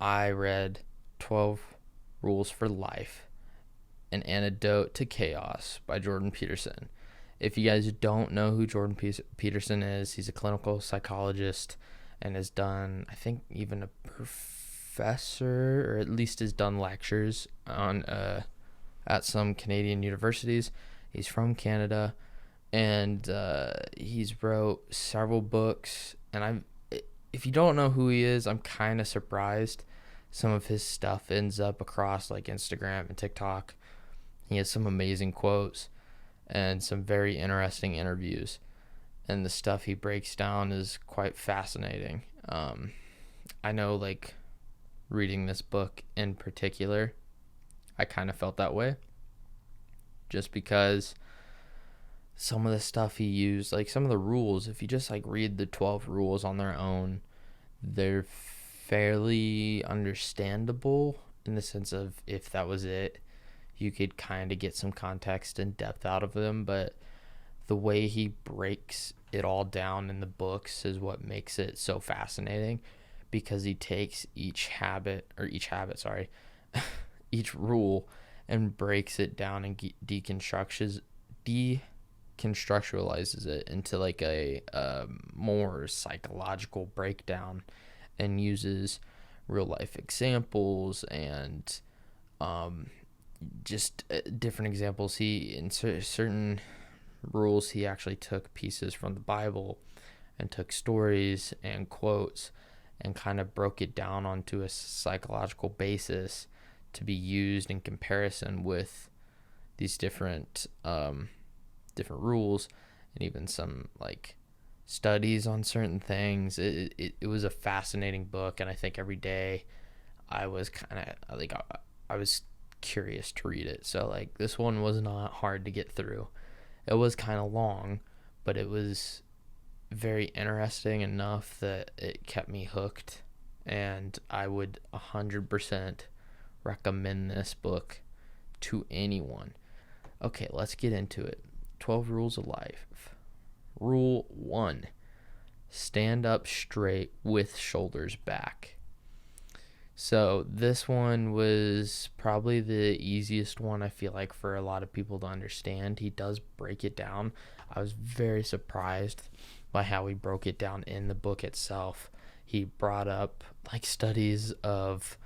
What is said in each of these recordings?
I read 12 Rules for Life, An Antidote to Chaos by Jordan Peterson. If you guys don't know who Jordan Peterson is, he's a clinical psychologist and has done, I think, even a professor, or at least has done lectures on at some Canadian universities. He's from Canada, and he's wrote several books. And if you don't know who he is, I'm kind of surprised. Some of his stuff ends up across like Instagram and TikTok. He has some amazing quotes and some very interesting interviews, and the stuff he breaks down is quite fascinating. I know, like, reading this book in particular, I kind of felt that way, just because some of the stuff he used, like some of the rules, if you just like read the 12 rules on their own, they're fairly understandable in the sense of, if that was it, you could kind of get some context and depth out of them. But the way he breaks it all down in the books is what makes it so fascinating, because he takes each each rule and breaks it down and deconstructualizes it into like a more psychological breakdown, and uses real life examples and just different examples. He, in certain rules, he actually took pieces from the Bible and took stories and quotes and kind of broke it down onto a psychological basis to be used in comparison with these different rules, and even some like studies on certain things. It was a fascinating book, and I think every day I was kind of like, I was curious to read it. So like, this one was not hard to get through. It was kind of long, but it was very interesting enough that it kept me hooked, and I would 100% recommend this book to anyone. Okay, let's get into it. 12 Rules of Life. Rule 1: stand up straight with shoulders back. So this one was probably the easiest one, I feel like, for a lot of people to understand. He does break it down. I was very surprised by how he broke it down in the book itself. He brought up like studies of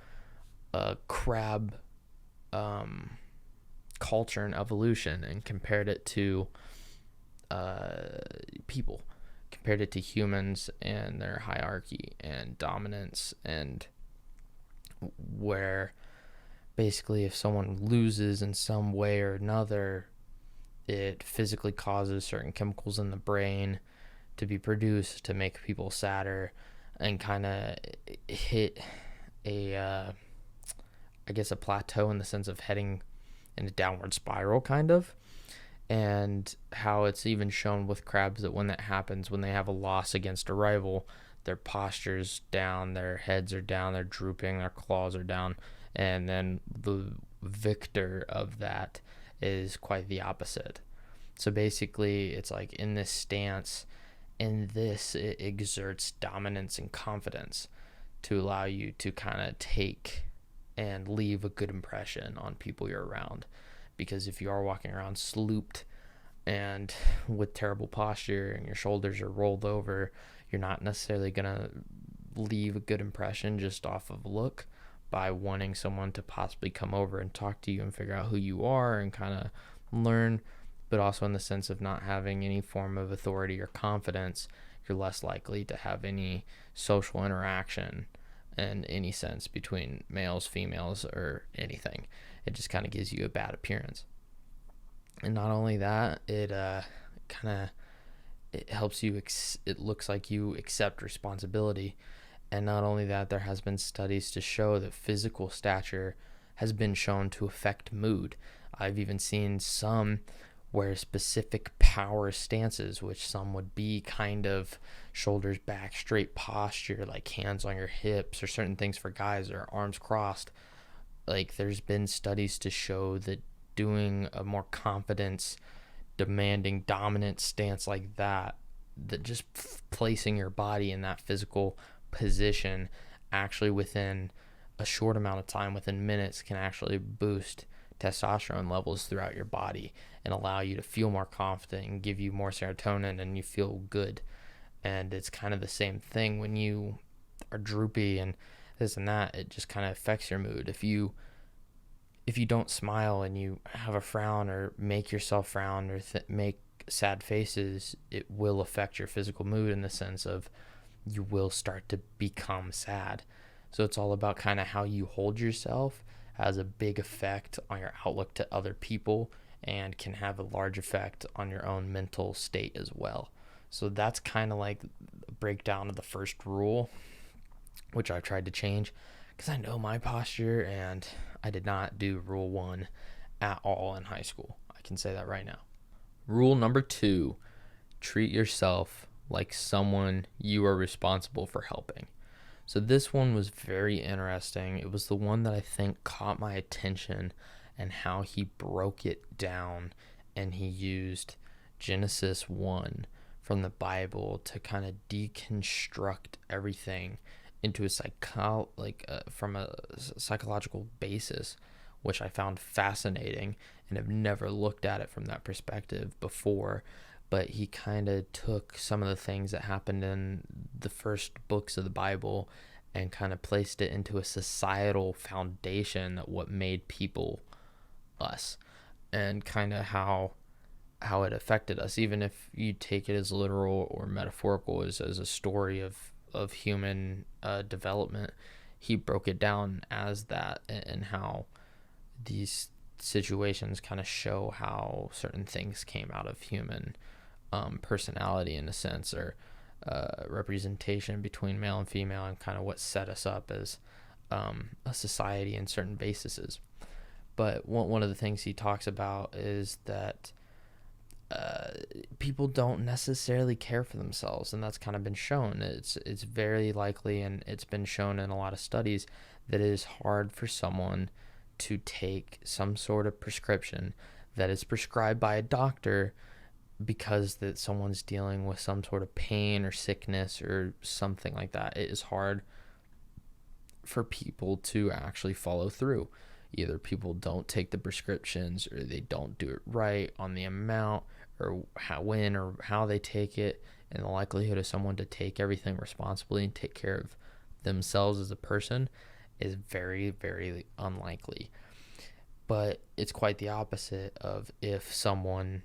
crab culture and evolution, and compared it to people, compared it to humans and their hierarchy and dominance, and where basically if someone loses in some way or another, it physically causes certain chemicals in the brain to be produced to make people sadder, and kind of hit a a plateau in the sense of heading in a downward spiral, kind of. And how it's even shown with crabs that when that happens, when they have a loss against a rival, their posture's down, their heads are down, they're drooping, their claws are down, and then the victor of that is quite the opposite. So basically, it's like, in this stance, it exerts dominance and confidence to allow you to kind of take and leave a good impression on people you're around. Because if you are walking around slooped and with terrible posture and your shoulders are rolled over, you're not necessarily going to leave a good impression just off of look, by wanting someone to possibly come over and talk to you and figure out who you are and kind of learn. But also in the sense of not having any form of authority or confidence, you're less likely to have any social interaction in any sense between males, females, or anything. It just kind of gives you a bad appearance. And not only that, it helps you, it looks like you accept responsibility. And not only that, there has been studies to show that physical stature has been shown to affect mood. I've even seen some where specific power stances, which some would be kind of shoulders back, straight posture, like hands on your hips, or certain things for guys, or arms crossed. Like, there's been studies to show that doing a more confidence demanding dominant stance like that just placing your body in that physical position, actually within a short amount of time, within minutes, can actually boost testosterone levels throughout your body and allow you to feel more confident and give you more serotonin and you feel good. And it's kind of the same thing when you are droopy and this and that. It just kind of affects your mood. If you don't smile and you have a frown or make yourself frown or make sad faces, it will affect your physical mood in the sense of you will start to become sad. So it's all about kind of how you hold yourself has a big effect on your outlook to other people and can have a large effect on your own mental state as well. So that's kind of like a breakdown of the first rule, which I've tried to change because I know my posture and I did not do rule 1 at all in high school. I can say that right now. Rule number 2, treat yourself like someone you are responsible for helping. So this one was very interesting. It was the one that I think caught my attention and how he broke it down, and he used Genesis 1 from the Bible to kind of deconstruct everything into a from a psychological basis, which I found fascinating and have never looked at it from that perspective before. But he kind of took some of the things that happened in the first books of the Bible and kind of placed it into a societal foundation of what made people us, and kind of how it affected us, even if you take it as literal or metaphorical as a story of human development. He broke it down as that, and how these situations kind of show how certain things came out of human personality in a sense, or representation between male and female, and kind of what set us up as a society in certain bases. But one of the things he talks about is that people don't necessarily care for themselves, and that's kind of been shown. It's very likely, and it's been shown in a lot of studies, that it is hard for someone to take some sort of prescription that is prescribed by a doctor because that someone's dealing with some sort of pain or sickness or something like that. It is hard for people to actually follow through. Either people don't take the prescriptions, or they don't do it right on the amount, or when or how they take it, and the likelihood of someone to take everything responsibly and take care of themselves as a person is very, very unlikely. But it's quite the opposite of if someone's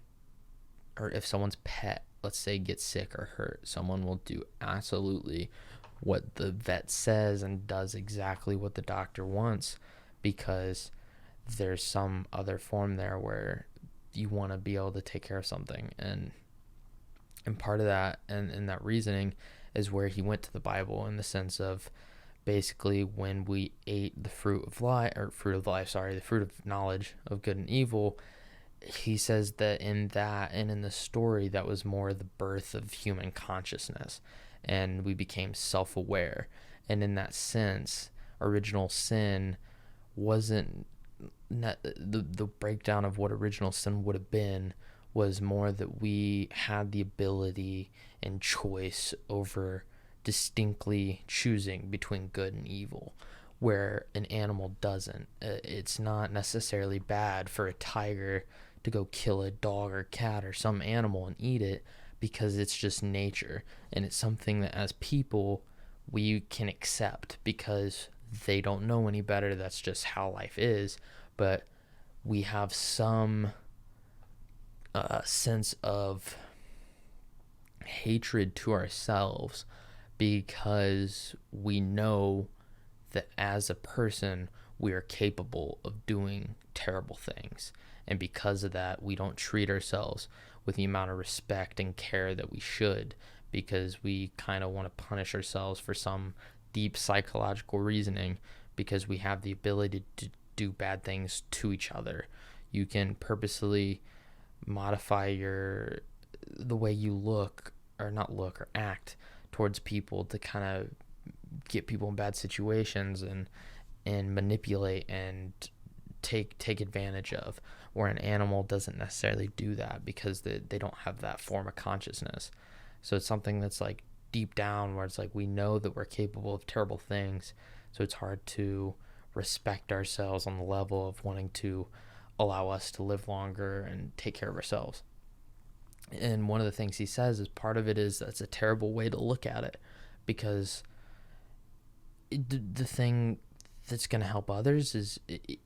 pet, let's say, gets sick or hurt. Someone will do absolutely what the vet says and does exactly what the doctor wants, because there's some other form there where you want to be able to take care of something. And part of that and that reasoning is where he went to the Bible, in the sense of basically when we ate the fruit of knowledge of good and evil. He says that in that, and in the story, that was more the birth of human consciousness, and we became self-aware. And in that sense, original sin wasn't the breakdown of what original sin would have been, was more that we had the ability and choice over distinctly choosing between good and evil, where an animal doesn't. It's not necessarily bad for a tiger to go kill a dog or cat or some animal and eat it, because it's just nature, and it's something that as people we can accept because they don't know any better. That's just how life is. But we have some sense of hatred to ourselves because we know that as a person we are capable of doing terrible things, and because of that we don't treat ourselves with the amount of respect and care that we should, because we kind of want to punish ourselves for some deep psychological reasoning, because we have the ability to do bad things to each other. You can purposely modify the way you look or act towards people to kind of get people in bad situations and manipulate and take advantage of, where an animal doesn't necessarily do that because they don't have that form of consciousness. So it's something that's like deep down, where it's like we know that we're capable of terrible things, so it's hard to respect ourselves on the level of wanting to allow us to live longer and take care of ourselves. And one of the things he says is part of it is that's a terrible way to look at it, because the thing that's going to help others is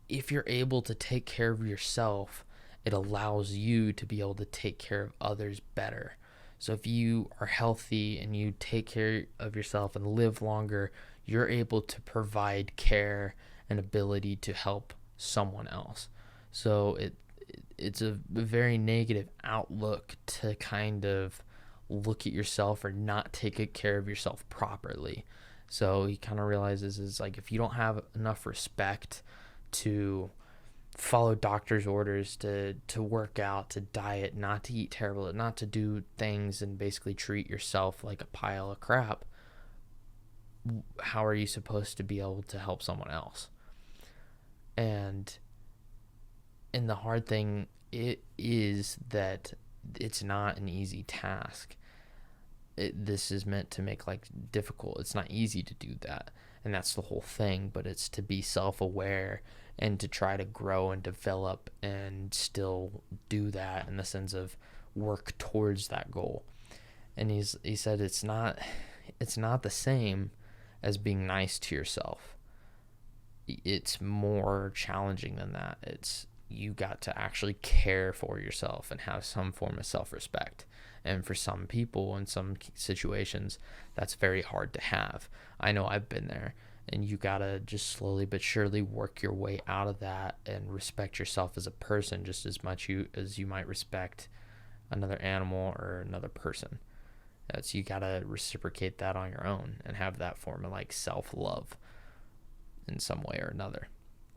if you're able to take care of yourself, it allows you to be able to take care of others better. So if you are healthy and you take care of yourself and live longer, you're able to provide care and ability to help someone else. So it's a very negative outlook to kind of look at yourself or not take care of yourself properly. So he kind of realizes is like, if you don't have enough respect to follow doctor's orders, to work out, to diet, not to eat terrible, not to do things and basically treat yourself like a pile of crap, how are you supposed to be able to help someone else? And the hard thing it is that it's not an easy task. This is meant to make like difficult. It's not easy to do that, and that's the whole thing. But it's to be self-aware and to try to grow and develop and still do that in the sense of work towards that goal. And he said it's not the same as being nice to yourself. It's more challenging than that. It's you got to actually care for yourself and have some form of self-respect. And for some people in some situations, that's very hard to have. I know I've been there, and you got to just slowly but surely work your way out of that and respect yourself as a person just as much as you might respect another animal or another person. So you got to reciprocate that on your own and have that form of like self-love in some way or another.